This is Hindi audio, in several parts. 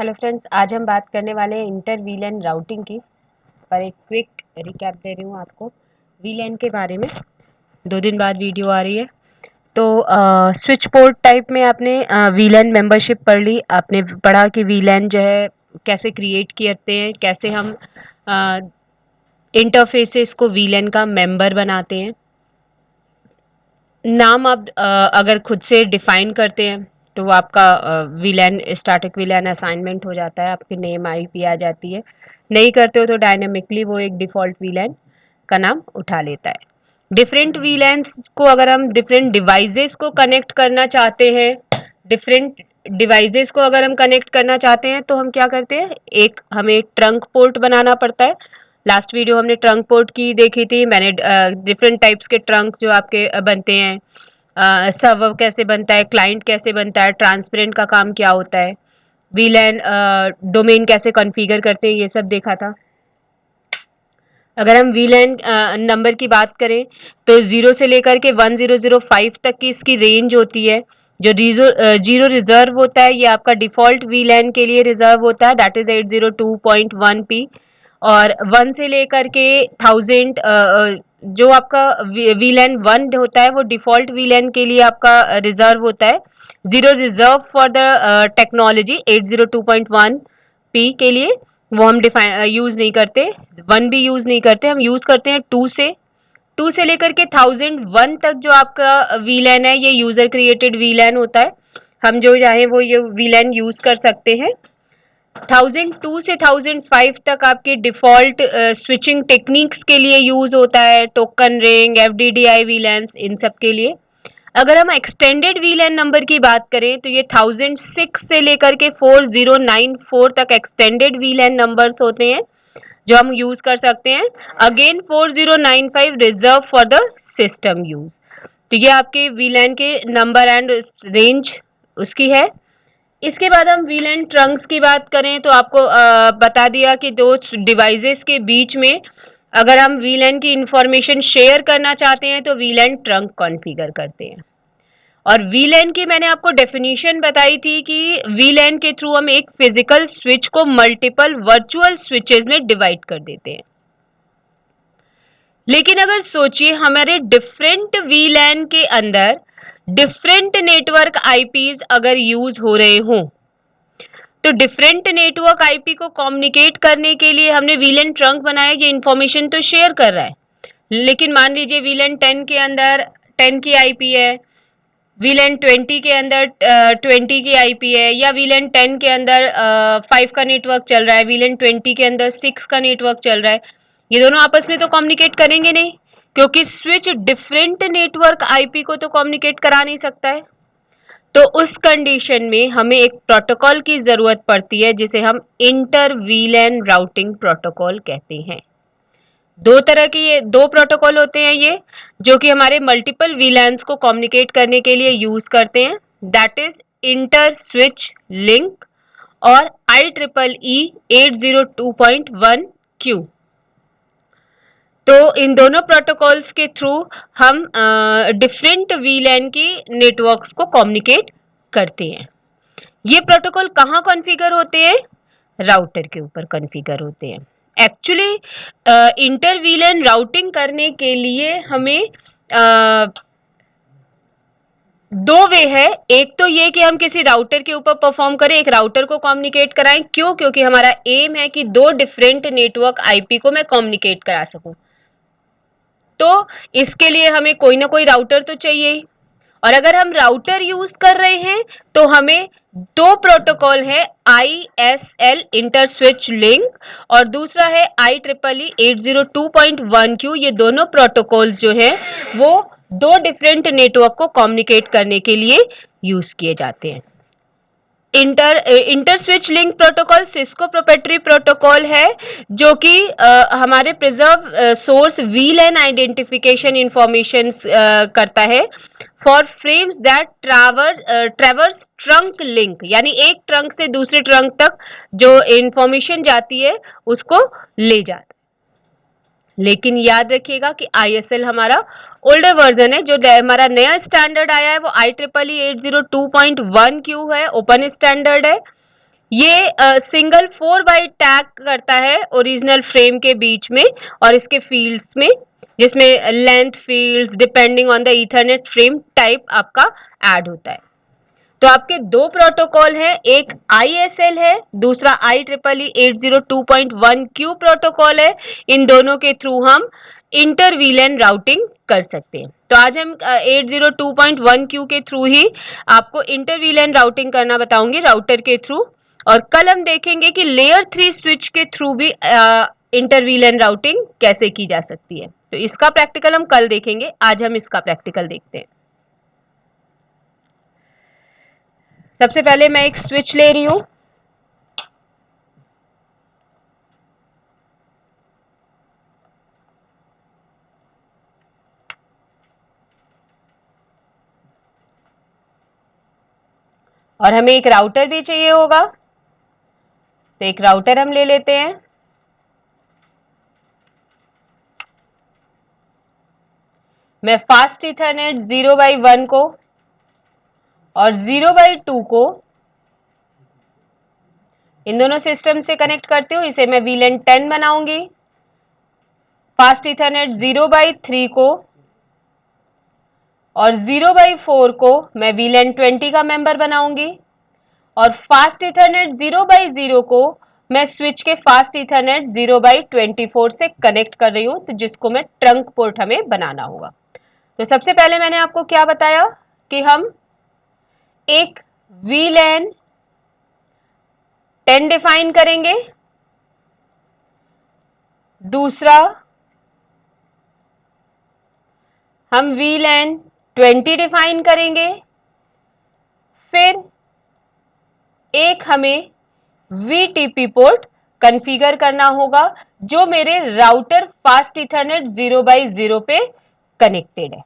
हेलो फ्रेंड्स, आज हम बात करने वाले हैं इंटर वीलैन राउटिंग की। पर एक क्विक रिकैप दे रही हूँ आपको वीलैन के बारे में। 2 दिन बाद वीडियो आ रही है। तो स्विच पोर्ट टाइप में आपने वीलैन मेंबरशिप पढ़ ली। आपने पढ़ा कि वीलैन जो है कैसे क्रिएट करते हैं, कैसे हम इंटरफेसेस को वीलैन का मेंबर बनाते हैं। नाम आप अगर खुद से डिफाइन करते हैं तो वो आपका वीलैन स्टैटिक वीलैन असाइनमेंट हो जाता है, आपकी नेम आईपी आ जाती है। नहीं करते हो तो डायनेमिकली वो एक डिफ़ॉल्ट वीलैन का नाम उठा लेता है। डिफरेंट वीलैन्स को अगर हम डिफरेंट डिवाइसेस को कनेक्ट करना चाहते हैं, डिफरेंट डिवाइसेस को अगर हम कनेक्ट करना चाहते हैं तो हम क्या करते हैं, एक हमें ट्रंक पोर्ट बनाना पड़ता है। लास्ट वीडियो हमने ट्रंक पोर्ट की देखी थी। मैंने डिफरेंट टाइप्स के ट्रंक जो आपके बनते हैं, सर्वर कैसे बनता है, क्लाइंट कैसे बनता है, ट्रांसपेरेंट का काम क्या होता है, वीलैन डोमेन कैसे कॉन्फ़िगर करते हैं, ये सब देखा था। अगर हम वीलैन नंबर की बात करें तो 0 से लेकर के 1005 तक की इसकी रेंज होती है। जो जीरो रिजर्व होता है ये आपका डिफ़ॉल्ट वीलैन के लिए रिजर्व होता है, दैट इज़ 802.1p। और 1 से लेकर के 1000 जो आपका वीलैन 1 होता है वो डिफ़ॉल्ट वीलैन के लिए आपका रिजर्व होता है। Zero reserve for the technology 802.1p के लिए वो हम डिफाइन यूज़ नहीं करते। 1 भी यूज़ नहीं करते, हम यूज़ करते हैं 2 से लेकर के 1001 तक जो आपका वीलैन है ये यूज़र क्रिएटेड वीलैन होता है। हम जो चाहें वो ये वीलैन यूज़ कर सकते हैं। 1002 से 1005 तक आपके डिफ़ॉल्ट स्विचिंग टेक्निक्स के लिए यूज़ होता है, टोकन रिंग, एफडीडीआई वीलैन्स, इन सब के लिए। अगर हम एक्सटेंडेड वीलैन नंबर की बात करें तो ये 1006 से लेकर के 4094 तक एक्सटेंडेड वीलैन नंबर्स होते हैं जो हम यूज कर सकते हैं। Again 4095 reserve for the system use. तो ये आपके वीलैन के नंबर एंड रेंज उसकी है। इसके बाद हम वीलैन ट्रंक्स की बात करें तो आपको बता दिया कि दो डिवाइसेस के बीच में अगर हम वीलैन की इंफॉर्मेशन शेयर करना चाहते हैं तो वीलैन ट्रंक कॉन्फ़िगर करते हैं। और वीलैन की मैंने आपको डेफिनेशन बताई थी कि वीलैन के थ्रू हम एक फिजिकल स्विच को मल्टीपल वर्चुअल स्विचेस में डिवाइड कर देते हैं। लेकिन अगर सोचिए हमारे डिफरेंट वीलैन के अंदर डिफरेंट नेटवर्क आईपीज अगर यूज हो रहे हों तो डिफरेंट नेटवर्क आईपी को कम्युनिकेट करने के लिए हमने वीलैन ट्रंक बनाया। ये इंफॉर्मेशन तो शेयर कर रहा है, लेकिन मान लीजिए वीलैन 10 के अंदर 10 की आईपी है, वीलैन 20 के अंदर 20 की आईपी है, या वीलैन 10 के अंदर 5 का नेटवर्क चल रहा है, वीलैन 20 के अंदर 6 का नेटवर्क चल रहा है। ये दोनों आपस में तो कम्युनिकेट करेंगे नहीं, क्योंकि स्विच डिफरेंट नेटवर्क आईपी को तो कम्युनिकेट करा नहीं सकता है। तो उस कंडीशन में हमें एक प्रोटोकॉल की जरूरत पड़ती है जिसे हम इंटर वीलैन राउटिंग प्रोटोकॉल कहते हैं। दो तरह की ये दो प्रोटोकॉल होते हैं ये, जो कि हमारे मल्टीपल वीलैन्स को कम्युनिकेट करने के लिए यूज करते हैं, that is inter switch link और IEEE 802.1Q। तो इन दोनों प्रोटोकॉल्स के थ्रू हम डिफरेंट वीलैन की नेटवर्क्स को कम्युनिकेट करते हैं। ये प्रोटोकॉल कहाँ कॉन्फ़िगर होते हैं? राउटर के ऊपर कॉन्फ़िगर होते हैं। एक्चुअली इंटर वीलैन राउटिंग करने के लिए हमें दो वे है। एक तो ये कि हम किसी राउटर के ऊपर परफॉर्म करें, एक राउटर को कम्युनिकेट कराएं। क्यों? क्योंकि हमारा एम है कि दो डिफरेंट नेटवर्क आईपी को मैं कम्युनिकेट करा सकूं। तो इसके लिए हमें कोई ना कोई राउटर तो चाहिए ही। और अगर हम राउटर यूज कर रहे हैं तो हमें दो प्रोटोकॉल है, ISL इंटर स्विच लिंक और दूसरा है IEEE 802.1Q। ये दोनों प्रोटोकॉल्स जो हैं वो दो डिफरेंट नेटवर्क को कम्युनिकेट करने के लिए यूज किए जाते हैं। Inter switch link protocol Cisco proprietary protocol है जो कि हमारे प्रिजर्व सोर्स वीलैन आइडेंटिफिकेशन इंफॉर्मेशन करता है for frames that traverse trunk link, यानी एक ट्रंक से दूसरे ट्रंक तक जो इंफॉर्मेशन जाती है उसको ले जाता है। लेकिन याद रखिएगा कि ISL हमारा ओल्डर वर्जन है, जो हमारा नया स्टैंडर्ड आया है वो IEEE 802.1Q है, ओपन स्टैंडर्ड है। ये सिंगल 4 बाइट टैग करता है ओरिजिनल फ्रेम के बीच में और इसके फील्ड्स में, जिसमें length fields depending on the Ethernet frame type आपका ऐड होता है। तो आपके दो प्रोटोकॉल हैं, एक ISL है, दूसरा IEEE 802.1Q प्रोटोकॉल है। इन दोनों के थ्रू हम इंटर वीलैन राउटिंग कर सकते हैं। तो आज हम 802.1Q के थ्रू ही आपको इंटर वीलैन राउटिंग करना बताऊंगी राउटर के थ्रू, और कल हम देखेंगे कि लेयर 3 स्विच के थ्रू भी इंटर वीलैन राउटिंग कैसे की जा सकती है। तो इसका प्रैक्टिकल हम कल देखेंगे, आज हम इसका प्रैक्टिकल देखते हैं। सबसे पहले मैं एक स्विच ले रही हूं, और हमें एक राउटर भी चाहिए होगा, तो एक राउटर हम ले लेते हैं। मैं फास्ट इथरनेट 0/1 को और 0/2 को इन दोनों सिस्टम से कनेक्ट करती हूं, इसे मैं VLAN 10 बनाऊंगी। फास्ट इथरनेट 0/3 को और 0/4 को मैं VLAN 20 का मेंबर बनाऊंगी, और फास्ट इथरनेट 0/0 को मैं स्विच के फास्ट इथरनेट 0/24 से कनेक्ट कर रही हूं, तो जिसको मैं ट्रंक पोर्ट हमें बनाना होगा। तो सबसे पहले मैंने आपको क्या बताया कि हम एक VLAN 10 डिफाइन करेंगे, दूसरा हम VLAN 20 डिफाइन करेंगे, फिर एक हमें VTP पोर्ट कॉन्फ़िगर करना होगा जो मेरे राउटर फास्ट इथरनेट 0/0 पे कनेक्टेड है।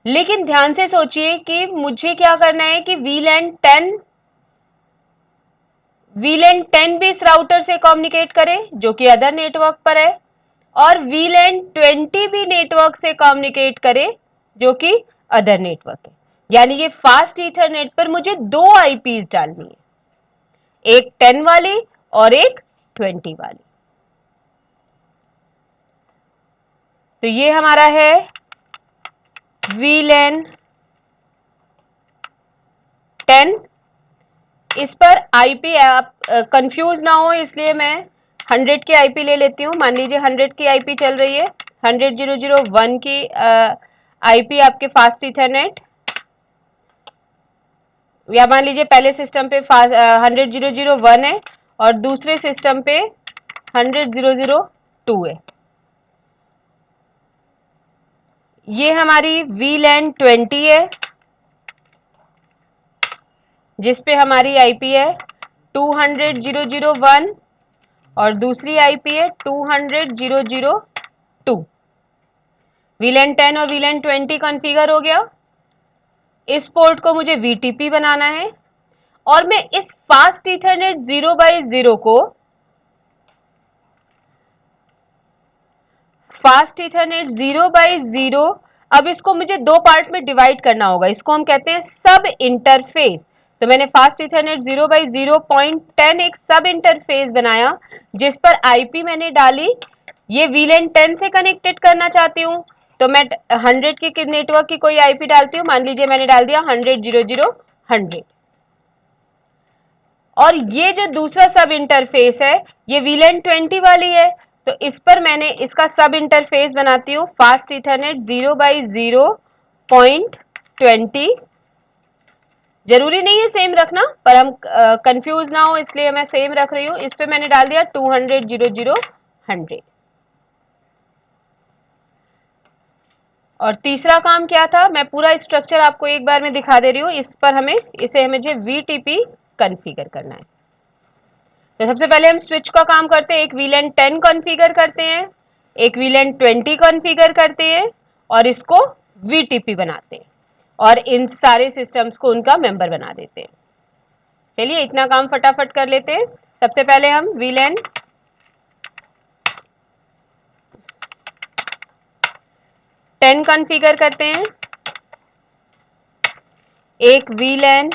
लेकिन ध्यान से सोचिए कि मुझे क्या करना है कि VLAN 10 भी इस राउटर से कम्युनिकेट करे जो कि अदर नेटवर्क पर है, और VLAN 20 भी नेटवर्क से कम्युनिकेट करे जो कि अदर नेटवर्क है। यानी ये फास्ट ईथरनेट पर मुझे दो आईपीज डालनी है, एक 10 वाली और एक 20 वाली। तो ये हमारा है VLAN 10। इस पर आईपी आप कंफ्यूज ना हो इसलिए मैं 100 की आईपी ले लेती हूँ। मान लीजिए 100 की आईपी चल रही है, 100.0.0.1 की आईपी आपके फास्ट इथरनेट, या मान लीजिए पहले सिस्टम पे 100.0.0.1 है और दूसरे सिस्टम पे 100.0.0.2 है। ये हमारी VLAN 20 है जिसपे हमारी आईपी है 200.0.0.1 और दूसरी आईपी है 200.0.0.2। VLAN 10 और VLAN 20 कॉन्फ़िगर हो गया। इस पोर्ट को मुझे VTP बनाना है और मैं इस फास्ट इथरनेट 0/0 को फास्ट इथरनेट 0/0, अब इसको मुझे दो पार्ट में डिवाइड करना होगा, इसको हम कहते हैं सब इंटरफेस। तो मैंने फास्ट इथरनेट 0/0.10 एक सब इंटरफेस बनाया जिस पर आईपी मैंने डाली, ये VLAN 10 से कनेक्टेड करना चाहती हूँ, तो मैं 100 की नेटवर्क की कोई आईपी डालती हूँ, मान लीजिए मैंने डाल दिया 100.0.0.100। और ये जो दूसरा सब इंटरफेस है ये VLAN 20 वाली है, तो इस पर मैंने इसका सब इंटरफेस बनाती हूँ फास्ट इथरनेट 0/0.20। जरूरी नहीं है सेम रखना, पर हम कंफ्यूज ना हो इसलिए मैं सेम रख रही हूँ। इस पे मैंने डाल दिया 200.0.0.100। और तीसरा काम क्या था, मैं पूरा स्ट्रक्चर आपको एक बार में दिखा दे रही हूँ। इस पर इसे मुझे VTP कॉन्फ़िगर करना है। तो सबसे पहले हम स्विच का काम करते हैं, एक VLAN 10 कॉन्फ़िगर करते हैं, एक VLAN 20 कॉन्फ़िगर करते हैं और इसको VTP बनाते हैं और इन सारे सिस्टम्स को उनका मेंबर बना देते हैं। चलिए इतना काम फटाफट कर लेते हैं। सबसे पहले हम VLAN 10 कॉन्फ़िगर करते हैं, एक VLAN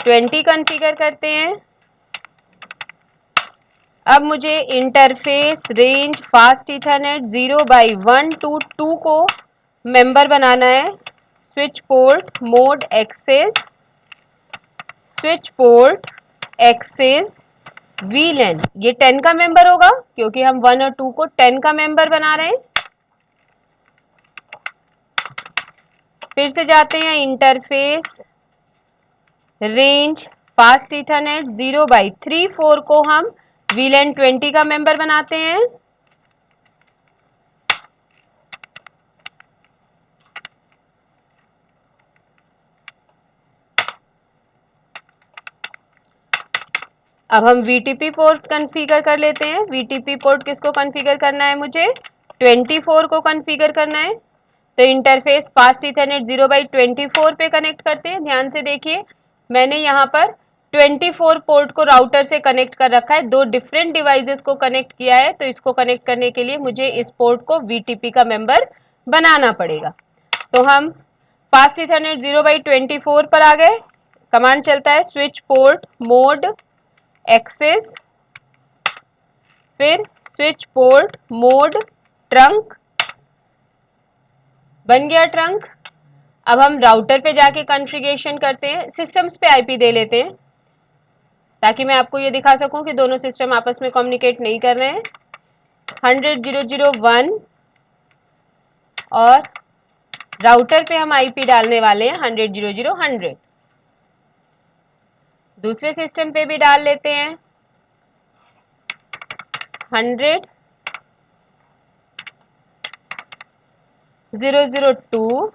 20 कॉन्फ़िगर करते हैं। अब मुझे interface range fast ethernet 0/1 to 2 को मेंबर बनाना है। Switch port mode access, switch port access VLAN, ये 10 का मेंबर होगा क्योंकि हम 1 और 2 को 10 का मेंबर बना रहे हैं। फिर से जाते हैं इंटरफेस रेंज फास्ट इथरनेट 0/3/4 को हम वीलैन 20 का मेंबर बनाते हैं। अब हम VTP पोर्ट कॉन्फ़िगर कर लेते हैं। VTP पोर्ट किसको कॉन्फ़िगर करना है? मुझे 24 को कॉन्फ़िगर करना है। तो इंटरफेस फास्ट इथरनेट 0/24 पे कनेक्ट करते हैं। ध्यान से देखिए, मैंने यहाँ पर 24 पोर्ट को राउटर से कनेक्ट कर रखा है, दो डिफरेंट डिवाइसेस को कनेक्ट किया है। तो इसको कनेक्ट करने के लिए मुझे इस पोर्ट को VTP का मेंबर बनाना पड़ेगा। तो हम फास्ट इथरनेट 0/24 पर आ गए। कमांड चलता है स्विच पोर्ट मोड एक्सेस, फिर स्विच पोर्ट मोड ट्रंक, बन गया ट्रंक। अब हम राउटर पे जाके कॉन्फ़िगरेशन करते हैं। सिस्टम्स पे आईपी दे लेते हैं ताकि मैं आपको ये दिखा सकूं कि दोनों सिस्टम आपस में कम्युनिकेट नहीं कर रहे हैं। 100.0.0.1 और राउटर पे हम आईपी डालने वाले हैं 100.0.0.100। दूसरे सिस्टम पे भी डाल लेते हैं 100.0.0.2,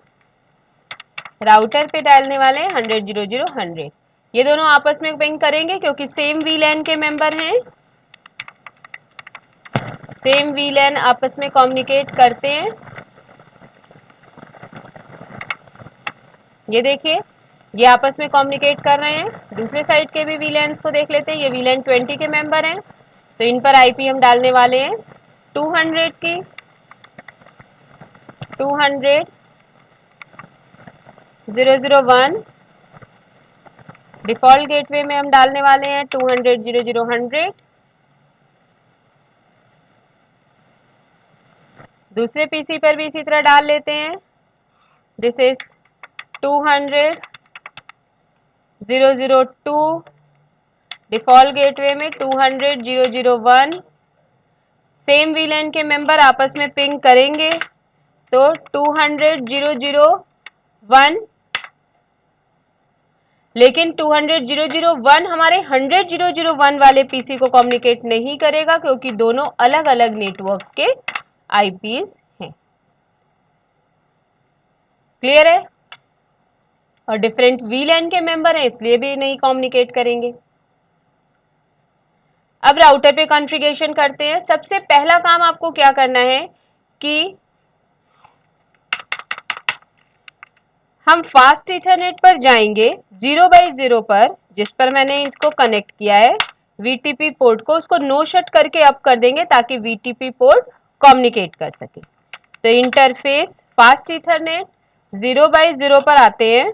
राउटर पे डालने वाले हैं 100.0.0.100। ये दोनों आपस में पिंग करेंगे क्योंकि सेम वीलैन के मेंबर हैं। सेम वीलैन आपस में कम्युनिकेट करते हैं। ये देखिए, ये आपस में कम्युनिकेट कर रहे हैं। दूसरे साइड के भी वीलैन्स को देख लेते हैं। ये वीलैन 20 के मेंबर हैं, तो इन पर आईपी हम डालने वाले हैं 200 की, 200.0.0.1। डिफॉल्ट गेटवे में हम डालने वाले हैं 200.0.0.100। दूसरे पीसी पर भी इसी तरह डाल लेते हैं। दिस इज 200.0.0.2, डिफॉल्ट गेटवे में 200.0.0.1। सेम वीलैन के मेंबर आपस में पिंग करेंगे तो 200.0.0.1, लेकिन 200.0.0.1 हमारे 100.0.0.1 वाले पीसी को कम्युनिकेट नहीं करेगा क्योंकि दोनों अलग अलग नेटवर्क के आईपीज हैं। क्लियर है? और डिफरेंट वीलैन के मेंबर हैं इसलिए भी नहीं कम्युनिकेट करेंगे। अब राउटर पे कॉन्फ़िगरेशन करते हैं। सबसे पहला काम आपको क्या करना है कि हम फास्ट इथरनेट पर जाएंगे 0/0 पर, जिस पर मैंने इसको कनेक्ट किया है VTP पोर्ट को, उसको नो शट करके अप कर देंगे ताकि VTP पोर्ट कम्युनिकेट कर सके। तो इंटरफेस फास्ट इथरनेट 0/0 पर आते हैं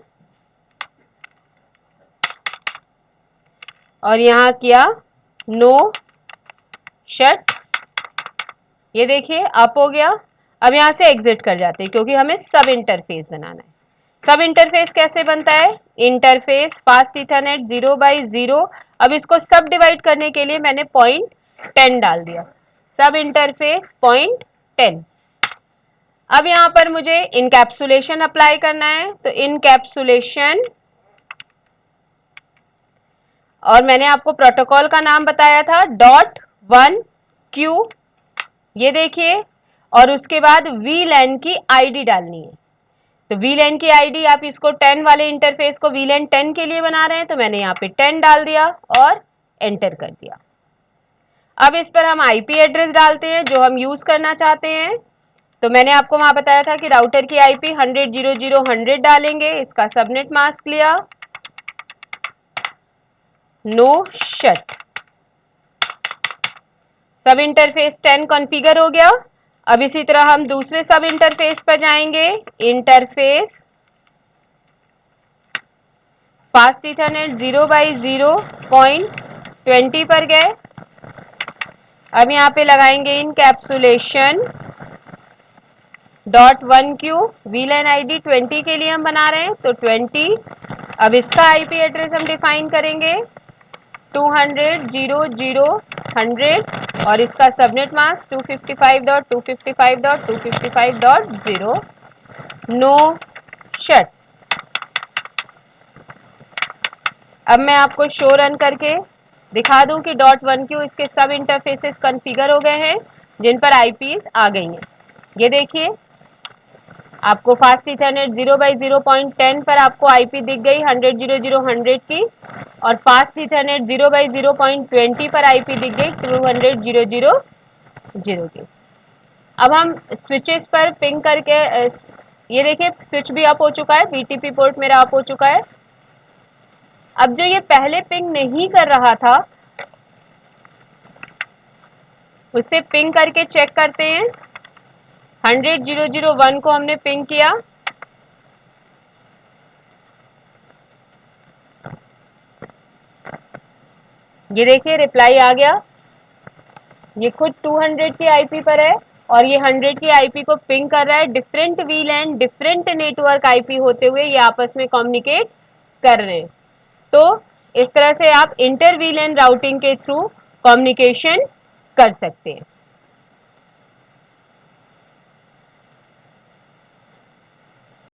और यहां किया नो शट। ये देखिए अप हो गया। अब यहां से एग्जिट कर जाते हैं क्योंकि हमें सब इंटरफेस बनाना है। सब इंटरफेस कैसे बनता है? Interface fast Ethernet 0/0। अब इसको सब डिवाइड करने के लिए मैंने 0.10 डाल दिया। सब इंटरफेस 0.10। अब यहां पर मुझे इनकैप्सुलेशन अप्लाई करना है, तो इनकैप्सुलेशन, और मैंने आपको प्रोटोकॉल का नाम बताया था .1q, ये देखिए, और उसके बाद VLAN की आईडी डालनी है। तो VLAN की आईडी, आप इसको 10 वाले इंटरफेस को VLAN 10 के लिए बना रहे हैं तो मैंने यहाँ पे 10 डाल दिया और एंटर कर दिया। अब इस पर हम आईपी एड्रेस डालते हैं जो हम यूज करना चाहते हैं। तो मैंने आपको वहां बताया था कि राउटर की आईपी 100.0.0.100 डालेंगे। इसका सबनेट मास्क लिया, नो शट। सब इंटरफेस 10 कॉन्फ़िगर हो गया। अब इसी तरह हम दूसरे सब इंटरफेस पर जाएंगे। इंटरफेस फास्ट इथरनेट 0/0.20 पर गए। अब यहाँ पे लगाएंगे इनकैप्सुलेशन .1q, वीलैन आईडी 20 के लिए हम बना रहे हैं तो 20। अब इसका आईपी एड्रेस हम डिफाइन करेंगे 200.0.0.100 और इसका सबनेट मास्क 255.255.255.0 नो शट। अब मैं आपको शो रन करके दिखा दूं कि .1q इसके सब इंटरफेसेस कॉन्फ़िगर हो गए हैं जिन पर आईपीज आ गई हैं। ये देखिए आपको फास्ट इथरनेट 0/0.10 पर आपको आईपी दिख गई 100.0.0.100 की और फास्ट इथरनेट 0/0.20 पर आईपी दिख गई 200.0.0.0 की। अब हम स्विचेस पर पिंग करके ये देखिए स्विच भी अप हो चुका है, बीटीपी पोर्ट मेरा अप हो चुका है। अब जो ये पहले पिंग नहीं कर रहा था उससे पिंग करके चेक करते हैं। 100.0.0.1 को हमने पिंग किया, ये देखिए रिप्लाई आ गया। ये खुद 200 की आईपी पर है और ये 100 की आईपी को पिंग कर रहा है। डिफरेंट वीलैन डिफरेंट नेटवर्क आईपी होते हुए ये आपस में कम्युनिकेट कर रहे हैं। तो इस तरह से आप इंटर वीलैन राउटिंग के थ्रू कम्युनिकेशन कर सकते हैं।